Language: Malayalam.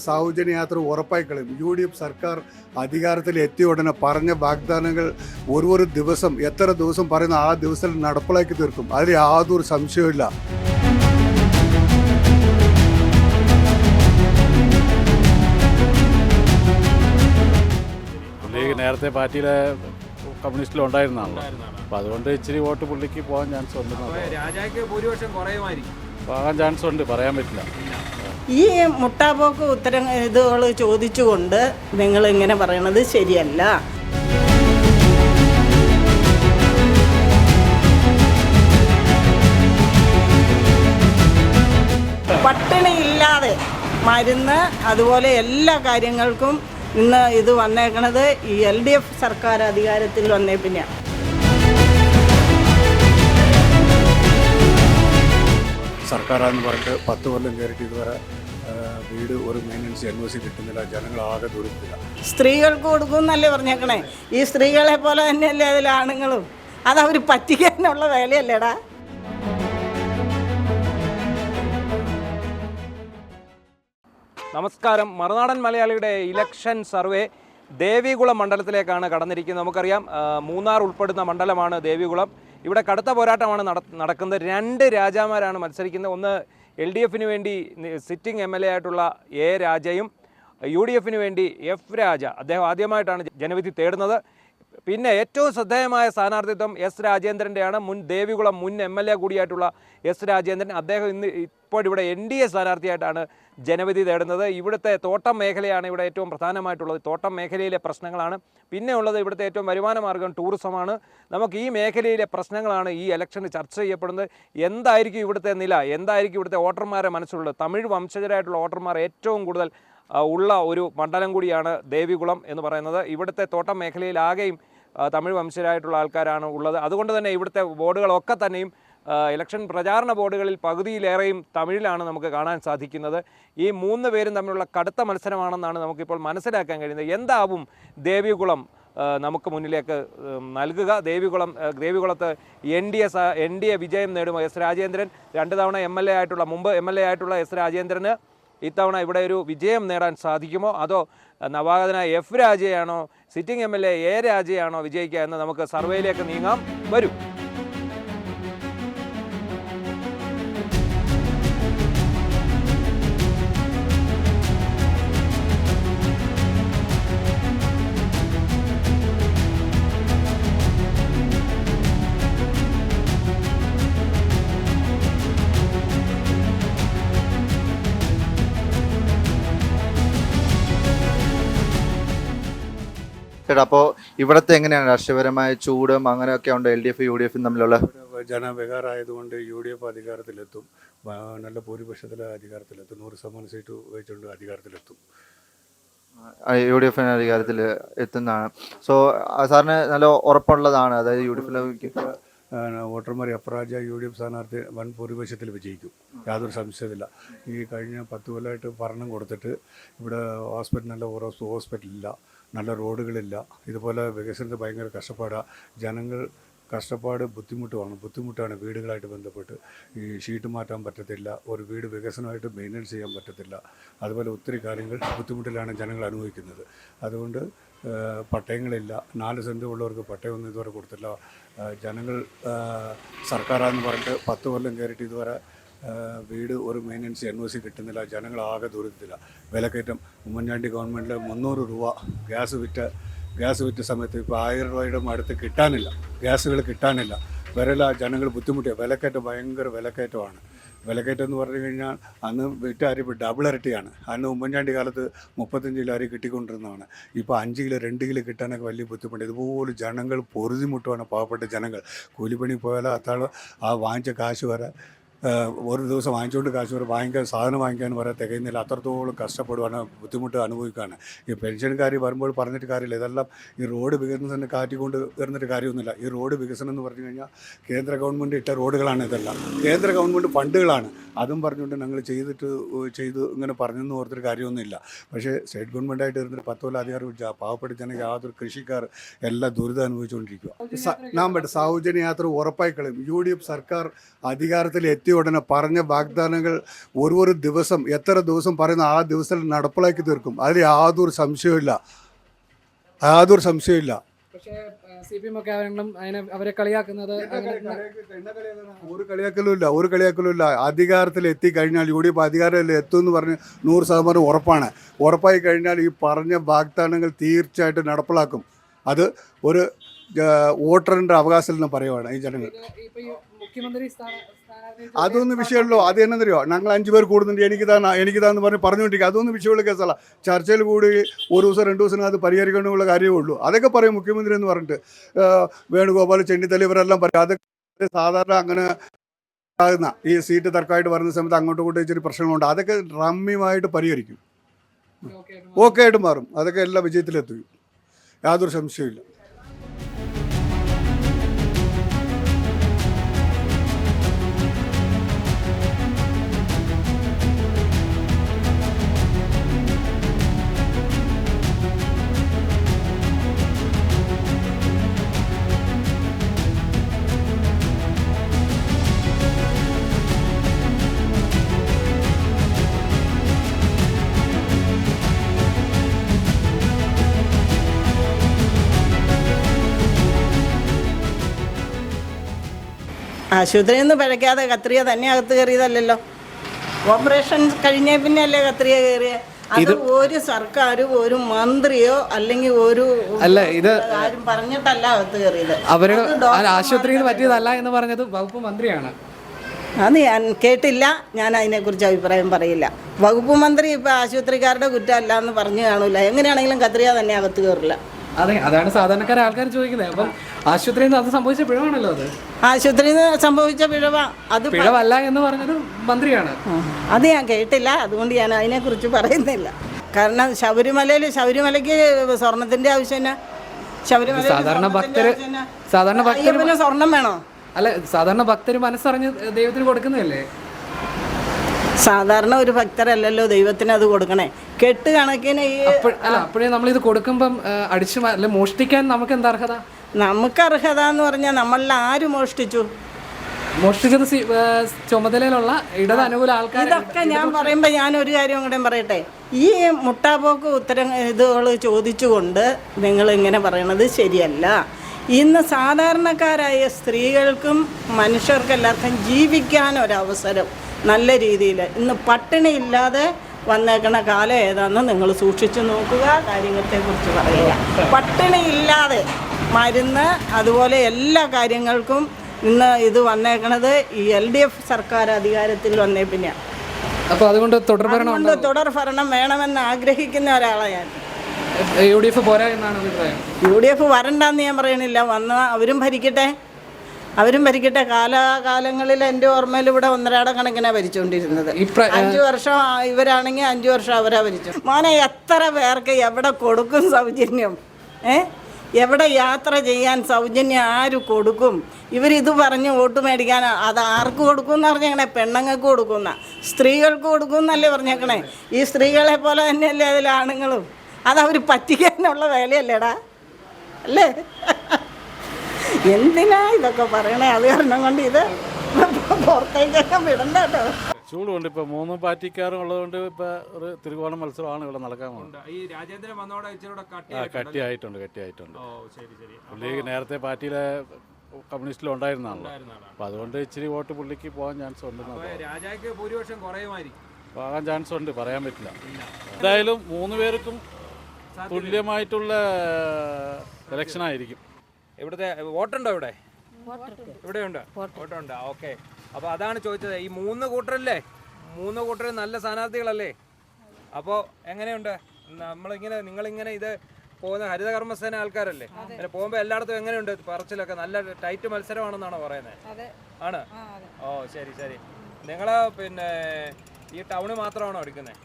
സൗജന്യ യാത്ര ഉറപ്പായിക്കളയും. UDF സർക്കാർ അധികാരത്തിൽ എത്തിയ ഉടനെ പറഞ്ഞ വാഗ്ദാനങ്ങൾ ഒരു ദിവസം എത്ര ദിവസം പറയുന്ന ആ ദിവസത്തിൽ നടപ്പിലാക്കി തീർക്കും. അതിൽ യാതൊരു സംശയവുമില്ല. നേരത്തെ പാർട്ടിയിലെ കമ്മ്യൂണിസ്റ്റിലുണ്ടായിരുന്നതാണല്ലോ. അപ്പോൾ അതുകൊണ്ട് ഇച്ചിരി വോട്ട് പുള്ളിക്ക് പോകാൻ ചാൻസ് ഉണ്ട്. രാജാക്ക് ഭൂരിപക്ഷം കുറയുമായിരിക്കും. പോകാൻ ചാൻസ് ഉണ്ട്, പറയാൻ പറ്റില്ല. ഈ മുട്ടാപ്പോക്ക് ഇതുകൾ ചോദിച്ചുകൊണ്ട് നിങ്ങൾ ഇങ്ങനെ പറയണത് ശരിയല്ല. പട്ടിണിയില്ലാതെ മരുന്ന് അതുപോലെ എല്ലാ കാര്യങ്ങൾക്കും ഇന്ന് ഇത് വന്നേക്കണത് ഈ LDF സർക്കാർ അധികാരത്തിൽ വന്നേ പിന്നെയാണ്. സർക്കാരാണെന്ന് പറഞ്ഞിട്ട് 10 കൊല്ലം കയറിയിട്ട് ഇതുവരെ വീട് ഒരു മെയിൻ്റനൻസ് NOC കിട്ടുന്നില്ല. ജനങ്ങളാകെ ദുരിതത്തില്ല. സ്ത്രീകൾക്ക് കൊടുക്കുമെന്നല്ലേ പറഞ്ഞേക്കണേ. ഈ സ്ത്രീകളെ പോലെ തന്നെയല്ലേ അതിൽ ആണുങ്ങളും. അതവർ പറ്റിക്കാനുള്ള വേലയല്ലേടാ. നമസ്കാരം. മറുനാടൻ മലയാളിയുടെ ഇലക്ഷൻ സർവേ ദേവികുളം മണ്ഡലത്തിലേക്കാണ് കടന്നിരിക്കുന്നത്. നമുക്കറിയാം, മൂന്നാർ ഉൾപ്പെടുന്ന മണ്ഡലമാണ് ദേവികുളം. ഇവിടെ കടുത്ത പോരാട്ടമാണ് നടക്കുന്നത്. 2 രാജാമാരാണ് മത്സരിക്കുന്നത്. ഒന്ന് LDFന് വേണ്ടി സിറ്റിംഗ് MLA ആയിട്ടുള്ള A രാജയും UDFന് വേണ്ടി F രാജ. അദ്ദേഹം ആദ്യമായിട്ടാണ് ജനവിധി തേടുന്നത്. പിന്നെ ഏറ്റവും ശ്രദ്ധേയമായ സ്ഥാനാർത്ഥിത്വം S രാജേന്ദ്രൻ്റെയാണ്. ദേവികുളം മുൻ MLA കൂടിയായിട്ടുള്ള S രാജേന്ദ്രൻ. അദ്ദേഹം ഇപ്പോൾ ഇവിടെ NDA സ്ഥാനാർത്ഥിയായിട്ടാണ് ജനവിധി തേടുന്നത്. ഇവിടുത്തെ തോട്ടം മേഖലയാണ് ഇവിടെ ഏറ്റവും പ്രധാനമായിട്ടുള്ളത്. തോട്ടം മേഖലയിലെ പ്രശ്നങ്ങളാണ്. പിന്നെ ഉള്ളത് ഇവിടുത്തെ ഏറ്റവും വരുമാന മാർഗ്ഗം ടൂറിസമാണ്. നമുക്ക് ഈ മേഖലയിലെ പ്രശ്നങ്ങളാണ് ഈ ഇലക്ഷന് ചർച്ച ചെയ്യപ്പെടുന്നത്. എന്തായിരിക്കും ഇവിടുത്തെ നില, എന്തായിരിക്കും ഇവിടുത്തെ വോട്ടർമാരെ മനസ്സിലുള്ളത്? തമിഴ് വംശജരായിട്ടുള്ള വോട്ടർമാർ ഏറ്റവും കൂടുതൽ ഉള്ള ഒരു മണ്ഡലം കൂടിയാണ് ദേവികുളം എന്ന് പറയുന്നത്. ഇവിടുത്തെ തോട്ടം മേഖലയിലാകെയും തമിഴ് വംശജരായിട്ടുള്ള ആൾക്കാരാണ് ഉള്ളത്. അതുകൊണ്ട് തന്നെ ഇവിടുത്തെ ബോർഡുകളൊക്കെ തന്നെയും ഇലക്ഷൻ പ്രചാരണ ബോർഡുകളിൽ പകുതിയിലേറെയും തമിഴിലാണ് നമുക്ക് കാണാൻ സാധിക്കുന്നത്. ഈ 3 പേരും തമ്മിലുള്ള കടുത്ത മത്സരമാണെന്നാണ് നമുക്കിപ്പോൾ മനസ്സിലാക്കാൻ കഴിയുന്നത്. എന്താവും ദേവികുളം നമുക്ക് മുന്നിലേക്ക് നൽകുക? ദേവികുളത്ത് NDA വിജയം നേടുമോ? S രാജേന്ദ്രൻ 2 തവണ മുമ്പ് MLA ആയിട്ടുള്ള S രാജേന്ദ്രന് ഇത്തവണ ഇവിടെ ഒരു വിജയം നേടാൻ സാധിക്കുമോ? അതോ നവാഗതനായ F രാജയാണോ, സിറ്റിംഗ് MLA A രാജയാണോ വിജയിക്കുക എന്ന് നമുക്ക് സർവേയിലേക്ക് നീങ്ങാം. വരും. അപ്പോൾ ഇവിടുത്തെ എങ്ങനെയാണ് രാഷ്ട്രീയപരമായ ചൂടും അങ്ങനെയൊക്കെ ഉണ്ട് LDF UDF തമ്മിലുള്ള? ജനവികാരമായതുകൊണ്ട് UDF അധികാരത്തിലെത്തും. നല്ല ഭൂരിപക്ഷത്തിൽ അധികാരത്തിലെത്തും. 100% സീറ്റ് വെച്ചുകൊണ്ട് അധികാരത്തിലെത്തും. UDF അധികാരത്തിൽ എത്തുന്നതാണ്. സോ സാറിന് നല്ല ഉറപ്പുള്ളതാണ്, അതായത് UDF വോട്ടർമാർ F രാജ UDF സ്ഥാനാർത്ഥി വൻ ഭൂരിപക്ഷത്തിൽ വിജയിക്കും. യാതൊരു സംശയമില്ല. ഈ കഴിഞ്ഞ 10 കൊല്ലമായിട്ട് ഭരണം കൊടുത്തിട്ട് ഇവിടെ നല്ല ഹോസ്പിറ്റലില്ല, നല്ല റോഡുകളില്ല. ഇതുപോലെ വികസനത്തിന് ഭയങ്കര കഷ്ടപ്പാടാണ്. ജനങ്ങൾ ബുദ്ധിമുട്ടാണ്. വീടുകളായിട്ട് ബന്ധപ്പെട്ട് ഈ ഷീറ്റ് മാറ്റാൻ പറ്റത്തില്ല, ഒരു വീട് വികസനമായിട്ട് മെയിൻ്റെനൻസ് ചെയ്യാൻ പറ്റത്തില്ല. അതുപോലെ ഒത്തിരി കാര്യങ്ങൾ ബുദ്ധിമുട്ടിലാണ് ജനങ്ങൾ അനുഭവിക്കുന്നത്. അതുകൊണ്ട് പട്ടയങ്ങളില്ല. 4 സെൻറ്റ് ഉള്ളവർക്ക് പട്ടയമൊന്നും ഇതുവരെ കൊടുത്തില്ല. ജനങ്ങൾ സർക്കാരാണെന്ന് പറഞ്ഞിട്ട് 10 കൊല്ലം കയറിയിട്ട് ഇതുവരെ വീട് ഒരു മെയിൻ്റനൻസ് NOC കിട്ടുന്നില്ല. ജനങ്ങളാകെ ദുരിതത്തില്ല. വിലക്കയറ്റം ഉമ്മൻചാണ്ടി ഗവൺമെൻറ്റിൽ 300 രൂപ ഗ്യാസ് വിറ്റ സമയത്ത് ഇപ്പോൾ 1000 രൂപയുടെ അടുത്ത് കിട്ടാനില്ല. ഗ്യാസുകൾ കിട്ടാനില്ല. ജനങ്ങൾ ബുദ്ധിമുട്ടിയ ഭയങ്കര വിലക്കയറ്റമാണ്. വിലക്കയറ്റം എന്ന് പറഞ്ഞു കഴിഞ്ഞാൽ അന്ന് വിറ്റ അരി ഡബിൾ ഇരട്ടിയാണ്. അന്ന് ഉമ്മൻചാണ്ടി കാലത്ത് 35 കിലോ അരി കിട്ടിക്കൊണ്ടിരുന്നതാണ്. ഇപ്പോൾ 5 കിലോ 2 കിലോ കിട്ടാനൊക്കെ വലിയ ബുദ്ധിമുട്ട്. ഇതുപോലെ ജനങ്ങൾ പൊറുതിമുട്ടുവാണ്. പാവപ്പെട്ട ജനങ്ങൾ കൂലിപ്പണി പോയാൽ വാങ്ങിച്ച കാശ് വരെ ഒരു ദിവസം വാങ്ങിച്ചുകൊണ്ട് കാശ് വരെ സാധനം വാങ്ങിക്കാൻ വരെ തികയുന്നില്ല. അത്രത്തോളം കഷ്ടപ്പെടുവാണ്, ബുദ്ധിമുട്ട് അനുഭവിക്കുകയാണ്. ഈ പെൻഷൻകാർ വരുമ്പോൾ പറഞ്ഞിട്ട് കാര്യമില്ല. ഇതെല്ലാം ഈ റോഡ് വികസനത്തിന് കാറ്റിക്കൊണ്ട് വരുന്നിട്ട് കാര്യമൊന്നുമില്ല. ഈ റോഡ് വികസനം എന്ന് പറഞ്ഞു കഴിഞ്ഞാൽ കേന്ദ്ര ഗവൺമെൻറ് ഇട്ട റോഡുകളാണ്. ഇതെല്ലാം കേന്ദ്ര ഗവൺമെൻറ് ഫണ്ടുകളാണ്. അതും പറഞ്ഞുകൊണ്ട് ഞങ്ങൾ ചെയ്തു ഇങ്ങനെ പറഞ്ഞെന്ന് ഓർത്തൊരു കാര്യമൊന്നുമില്ല. പക്ഷേ സ്റ്റേറ്റ് ഗവൺമെൻറ്റായിട്ട് ഇരുന്നിട്ട് 10 കൊല്ലം അധികാരം പാവപ്പെട്ട ജനങ്ങൾ യാതൊരു കൃഷിക്കാർ എല്ലാം ദുരിതം അനുഭവിച്ചുകൊണ്ടിരിക്കുക. സൗജന്യ യാത്ര ഉറപ്പായിക്കളയും. UDF സർക്കാർ അധികാരത്തിൽ എത്തി എത്തിയ ഉടനെ പറഞ്ഞ വാഗ്ദാനങ്ങൾ ഒരു ദിവസം എത്ര ദിവസം പറയുന്ന ആ ദിവസത്തിൽ നടപ്പിലാക്കി തീർക്കും. അതിൽ യാതൊരു സംശയമില്ല. പക്ഷേ CPM ഒക്കെ അവരെ കളിയാക്കുന്നത് ഒരു കളിയാക്കലുമില്ല. അധികാരത്തിൽ എത്തിക്കഴിഞ്ഞാൽ UDF അധികാരത്തിൽ എത്തുമെന്ന് പറഞ്ഞ് 100% ഉറപ്പാണ്. ഉറപ്പായി കഴിഞ്ഞാൽ ഈ പറഞ്ഞ വാഗ്ദാനങ്ങൾ തീർച്ചയായിട്ടും നടപ്പിലാക്കും. അത് ഒരു വോട്ടറിൻ്റെ അവകാശത്തിൽ നിന്ന് പറയുവാണ് ഈ ജനങ്ങൾ. മുഖ്യമന്ത്രി അതൊന്നും വിഷയമല്ലോ. അത് എന്നറിയോ, ഞങ്ങൾ 5 പേർ കൂടുന്നുണ്ട്, എനിക്കിതാന്ന് പറഞ്ഞുകൊണ്ടിരിക്കുക. അതൊന്നും വിഷയമുള്ള കേസല്ല. ചർച്ചയിൽ കൂടി 1 ദിവസം 2 ദിവസം അത് പരിഹരിക്കാനുള്ള കാര്യമേ ഉള്ളൂ. അതൊക്കെ പറയും മുഖ്യമന്ത്രി എന്ന് പറഞ്ഞിട്ട്. വേണുഗോപാൽ, ചെന്നിത്തല ഇവരെല്ലാം പറയും. അതൊക്കെ സാധാരണ അങ്ങനെ ആകുന്ന ഈ സീറ്റ് തർക്കമായിട്ട് വരുന്ന സമയത്ത് അങ്ങോട്ടും ഇങ്ങോട്ടും ഇച്ചിരി പ്രശ്നങ്ങളുണ്ട്. അതൊക്കെ രമ്യമായിട്ട് പരിഹരിക്കും. ഓക്കെ ആയിട്ട് മാറും. അതൊക്കെ എല്ലാ വിജയത്തിലെത്തും. യാതൊരു സംശയമില്ല. ആശുപത്രിയിൽ നിന്ന് പിഴയ്ക്കാതെ കത്രിക തന്നെ അകത്ത് കയറിയതല്ലല്ലോ. ഓപ്പറേഷൻ കഴിഞ്ഞ പിന്നെ അല്ലേ കത്രിക കയറിയ. അത് ഒരു സർക്കാരും ഒരു മന്ത്രിയോ അല്ലെങ്കിൽ ഒരു ആരും പറഞ്ഞിട്ടല്ല അകത്ത് കയറിയത്. അവരുടെ ആശുപത്രിയിൽ പറ്റിയതല്ല എന്ന് പറഞ്ഞത് വകുപ്പ് മന്ത്രിയാണ്. അത് ഞാൻ കേട്ടില്ല. ഞാൻ അതിനെക്കുറിച്ച് അഭിപ്രായം പറയില്ല. വകുപ്പ് മന്ത്രി ഇപ്പം ആശുപത്രിക്കാരുടെ കുറ്റമല്ല എന്ന് പറഞ്ഞു കാണൂല. എങ്ങനെയാണെങ്കിലും കത്രിക തന്നെ അകത്ത് കയറില്ല. അതെ, അതാണ് സാധാരണക്കാരെ ആൾക്കാർ ചോദിക്കുന്നത്. അപ്പം ആശുപത്രിയിൽ നിന്ന് അത് സംഭവിച്ച പിഴവാണല്ലോ. അത് ആശുപത്രിയിൽ നിന്ന് സംഭവിച്ച അത് പിഴവല്ല എന്ന് പറഞ്ഞത് മന്ത്രിയാണ്. അത് ഞാൻ കേട്ടില്ല. അതുകൊണ്ട് ഞാൻ അതിനെക്കുറിച്ച് പറയുന്നില്ല. കാരണം ശബരിമലയ്ക്ക് സ്വർണത്തിന്റെ ആവശ്യം സാധാരണ ഭക്തര് സ്വർണം വേണോ? അല്ല, സാധാരണ ഭക്തര് മനസ്സറിഞ്ഞ് ദൈവത്തിന് കൊടുക്കുന്നതല്ലേ. സാധാരണ ഒരു ഭക്തരല്ലല്ലോ ദൈവത്തിന് അത് കൊടുക്കണേ. കെട്ട് കണക്കിന് അപ്പോഴേ നമ്മളിത് കൊടുക്കുമ്പം അല്ല മോഷ്ടിക്കാൻ നമുക്ക് എന്താ അർഹത? നമുക്ക് അർഹത എന്ന് പറഞ്ഞാൽ നമ്മളിൽ ആര് മോഷ്ടിച്ചത് ചുമതലയിലുള്ള ഇടത് അനുകൂല ആൾക്കാർ. ഇതൊക്കെ ഞാൻ പറയുമ്പോൾ ഞാൻ ഒരു കാര്യം കൂടെ പറയട്ടെ. ഈ മുട്ടാപ്പോക്ക് ഇതുകൾ ചോദിച്ചുകൊണ്ട് നിങ്ങൾ ഇങ്ങനെ പറയണത് ശരിയല്ല. ഇന്ന് സാധാരണക്കാരായ സ്ത്രീകൾക്കും മനുഷ്യർക്കെല്ലാവർക്കും ജീവിക്കാൻ ഒരവസരം നല്ല രീതിയിൽ ഇന്ന് പട്ടിണിയില്ലാതെ വന്നേക്കണ കാലം ഏതാണെന്ന് നിങ്ങൾ സൂക്ഷിച്ചു നോക്കുക. കാര്യങ്ങളെക്കുറിച്ച് പറയുക. പട്ടിണിയില്ലാതെ മരുന്ന് അതുപോലെ എല്ലാ കാര്യങ്ങൾക്കും ഇന്ന് ഇത് വന്നേക്കണത് ഈ LDF സർക്കാർ അധികാരത്തിൽ വന്നേ പിന്നെ. അപ്പോൾ അതുകൊണ്ട് തുടർ ഭരണം വേണമെന്ന് ആഗ്രഹിക്കുന്ന ഒരാളാണ് ഞാൻ. UDF പോരാ എന്നാണ് അഭിപ്രായം. UDF വരണ്ടെന്ന് ഞാൻ പറയണില്ല. വന്ന അവരും ഭരിക്കട്ടെ. കാലാകാലങ്ങളിൽ എൻ്റെ ഓർമ്മയിൽ ഇവിടെ ഒന്നരാട കണക്കിനാണ് ഭരിച്ചുകൊണ്ടിരുന്നത്. 5 വർഷം ഇവരാണെങ്കിൽ 5 വർഷം അവരാ ഭരിച്ചു. മോനെ, എത്ര പേർക്ക് എവിടെ കൊടുക്കും സൗജന്യം? എവിടെ യാത്ര ചെയ്യാൻ സൗജന്യം ആര് കൊടുക്കും? ഇവരിത് പറഞ്ഞ് വോട്ട് മേടിക്കാൻ അത് ആർക്ക് കൊടുക്കും എന്ന് പറഞ്ഞേക്കണേ? പെണ്ണുങ്ങൾക്ക് കൊടുക്കുന്ന, സ്ത്രീകൾക്ക് കൊടുക്കും എന്നല്ലേ പറഞ്ഞേക്കണേ? ഈ സ്ത്രീകളെ പോലെ തന്നെയല്ലേ അതിൽ ആണുങ്ങളും. അതവർ പറ്റിക്കാനുള്ള വേലയല്ലേടാ, അല്ലേ? എന്തിനാ ഇതൊക്കെ പറയണേ? അത് കാരണം കൊണ്ട് ഇത് പുറത്തേക്കൊക്കെ വിടണ്ട കേട്ടോ. ചൂടുണ്ട്. ഇപ്പോൾ 3 പാർട്ടിക്കാരും ഉള്ളതുകൊണ്ട് ഇപ്പോൾ ഒരു തിരുവോണ മത്സരമാണ് ഇവിടെ നടക്കാൻ പോകുന്നത്. ഈ രാജേന്ദ്രൻ വന്നോടെ കട്ടിയായിട്ടുണ്ട്. പുള്ളി നേരത്തെ പാർട്ടിയിലെ കമ്മ്യൂണിസ്റ്റിലും ഉണ്ടായിരുന്നതാണല്ലോ. അപ്പോൾ അതുകൊണ്ട് ഇച്ചിരി വോട്ട് പുള്ളിക്ക് പോകാൻ ചാൻസ് ഉണ്ട്. രാജാക്ക് ഭൂരിപക്ഷം കുറയുമായിരിക്കും. പോകാൻ ചാൻസ് ഉണ്ട്, പറയാൻ പറ്റില്ല. എന്തായാലും 3 പേർക്കും തുല്യമായിട്ടുള്ള ഇലക്ഷനായിരിക്കും. ഇവിടുത്തെ വോട്ടുണ്ടോ? ഇവിടെ ഉണ്ട് വോട്ടുണ്ട്. ഓക്കെ. അപ്പോൾ അതാണ് ചോദിച്ചത്. ഈ 3 കൂട്ടരല്ലേ? 3 കൂട്ടർ നല്ല സ്ഥാനാർത്ഥികളല്ലേ? അപ്പോൾ എങ്ങനെയുണ്ട് നിങ്ങളിങ്ങനെ ഇത് പോകുന്ന ഹരിതകർമ്മസേന ആൾക്കാരല്ലേ? അങ്ങനെ പോകുമ്പോൾ എല്ലായിടത്തും എങ്ങനെയുണ്ട് പറച്ചിലൊക്കെ? നല്ല ടൈറ്റ് മത്സരമാണെന്നാണോ പറയുന്നത്? ആണ്. ഓ, ശരി. നിങ്ങൾ പിന്നെ ഈ ടൗണ് മാത്രമാണോ എടുക്കുന്നത്?